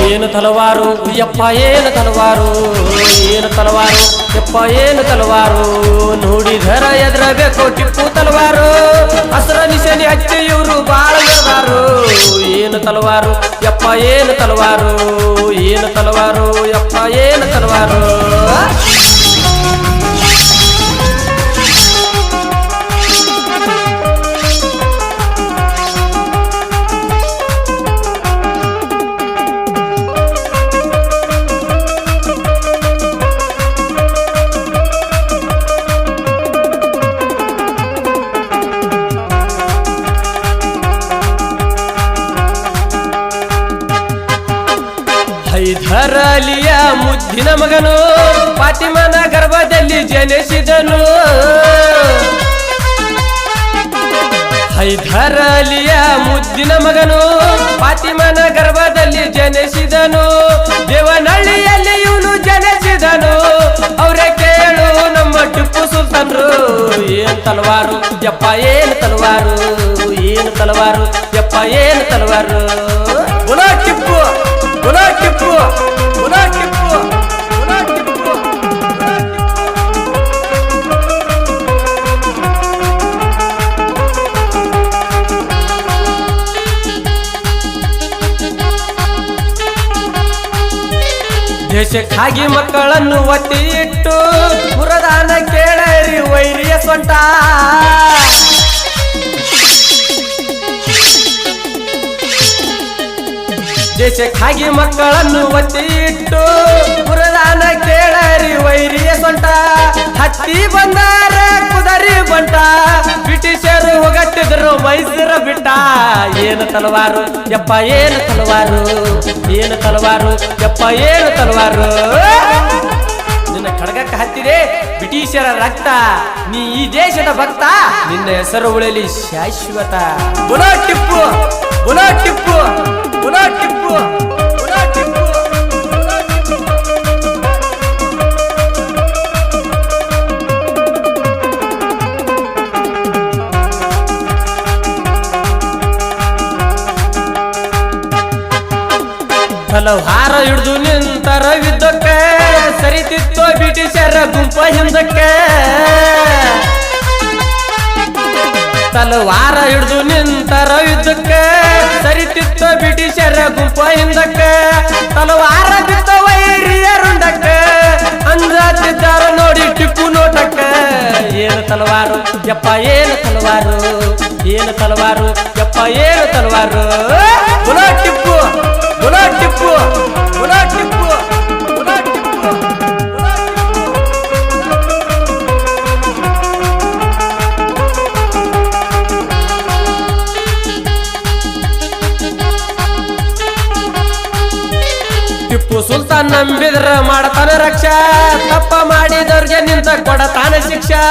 ಏನು ತಲವಾರು ಯಪ್ಪ ಏನು ತಲವಾರು ಏನು ತಲವಾರು ಯಪ್ಪ ಏನು ತಲವಾರು ನೋಡಿದರ ಎದುರಬೇಕು ಟಿಪ್ಪು ತಲವಾರು ಹಸರ ನಿಶಾನಿ ಹಚ್ಚಿ ಇವರು ಬಾಳ ಮೆರೆದಾರು ಏನು ತಲವಾರು ಯಪ್ಪ ಏನು ತಲವಾರು ಏನು ತಲವಾರು ಯಪ್ಪ ಏನು ತಲವಾರು ಹೈದರಾಲಿಯ ಮುದ್ದಿನ ಮಗನು ಫಾತಿಮನ ಗರ್ಭದಲ್ಲಿ ಜನಿಸಿದನು ಹೈದರಾಲಿಯ ಮುದ್ದಿನ ಮಗನು ಫಾತಿಮನ ಗರ್ಭದಲ್ಲಿ ಜನಿಸಿದನು ದೇವನಹಳ್ಳಿಯಲ್ಲಿ ಇವನು ಜನಿಸಿದನು ಅವರ ಕೇಳು ನಮ್ಮ ಟಿಪ್ಪು ಸುಲ್ತಾನ್ರು ಏನ್ ತಲವಾರು ಯಪ್ಪ ಏನು ತಲವಾರು ಏನು ತಲವಾರು ಯಪ್ಪ ಏನು ತಲವಾರು ಗುಣಾ ಟಿಪ್ಪು ಗುಣಾ ಟಿಪ್ಪು ಗುಣಾ ಟಿಪ್ಪು ಗುಣಾ ಟಿಪ್ಪು ದೇಶಕ್ಕಾಗಿ ಮಕ್ಕಳನ್ನು ಒತ್ತಿ ಇಟ್ಟು ಪುರದಾನ ಕೇಳರಿ ವೈರಿಯ ಸೊಂಟ ದೇಶಕ್ಕಾಗಿ ಮಕ್ಕಳನ್ನು ಒತ್ತಿ ಇಟ್ಟು ಪುರದಾನ ಕೇಳರಿ ವೈರಿಯ ಸೊಂಟ ಹತ್ತಿ ಬಂದಾರ ಕುದರಿ ಬಂಟ ಬ್ರಿಟಿಷರು ಹೋಗಟ್ಟಿದ್ರು ಮೈಸೂರ ಬಿಟ್ಟ ಏನು ತಲವಾರು ಯಪ್ಪ ಏನು ತಲವಾರು ಏನು ತಲವಾರು ಯಪ್ಪ ಏನು ತಲವಾರು ನಿನ್ನ ಖಡ್ಗಕ್ಕೆ ಹತ್ತಿದೆ ಬ್ರಿಟಿಷರ ರಕ್ತ ನೀ ಈ ದೇಶದ ಭಕ್ತ ನಿನ್ನ ಹೆಸರು ಉಳಿಯಲಿ ಶಾಶ್ವತ ಗುಣಾ ಟಿಪ್ಪು ಗುಣಾ ಟಿಪ್ಪು ಗುಣಾ ಟಿಪ್ಪು ಗುಣಾ ಟಿಪ್ಪು ತಲವಾರ ಹಿಡಿದು ನಿಂತರ ಯುದ್ಧಕ್ಕೆ ಸರಿತಿತ್ತು ಬ್ರಿಟಿಷರ ಗುಂಪ ಹಿಂದಕ್ಕೆ ತಲವಾರ ಹಿಡಿದು ನಿಂತರ ಯುದ್ಧಕ್ಕೆ ಸರಿತಿತ್ತು ಬ್ರಿಟಿಷರ ಗುಂಪ ಹಿಂದಕ್ಕೆ ತಲವಾರ ಬಿದ್ದ ವೈರಿಯ ರುಂಡಕ್ಕೆ ಅಂಜಾತಿದ್ದಾರ ನೋಡಿ ಟಿಪ್ಪು ನೋಟಕ್ಕೆ ಏನು ತಲವಾರು ಯಪ್ಪ ಏನು ತಲವಾರು ಏನು ತಲವಾರು ಯಪ್ಪ ಏನು ತಲವಾರು ಗುಣಾ ಟಿಪ್ಪು ಗುಣಾ ಟಿಪ್ಪು ಗುಣಾ ಟಿಪ್ಪು ಗುಣಾ ಟಿಪ್ಪು ಟಿಪ್ಪು ಸುಲ್ತಾನ್ ನಂಬಿದ್ರ ಮಾಡತಾನ ರಕ್ಷಾ ತಪ್ಪ ಮಾಡಿದವ್ರಿಗೆ ನಿಂತ ಕೊಡತಾನ ಶಿಕ್ಷಾ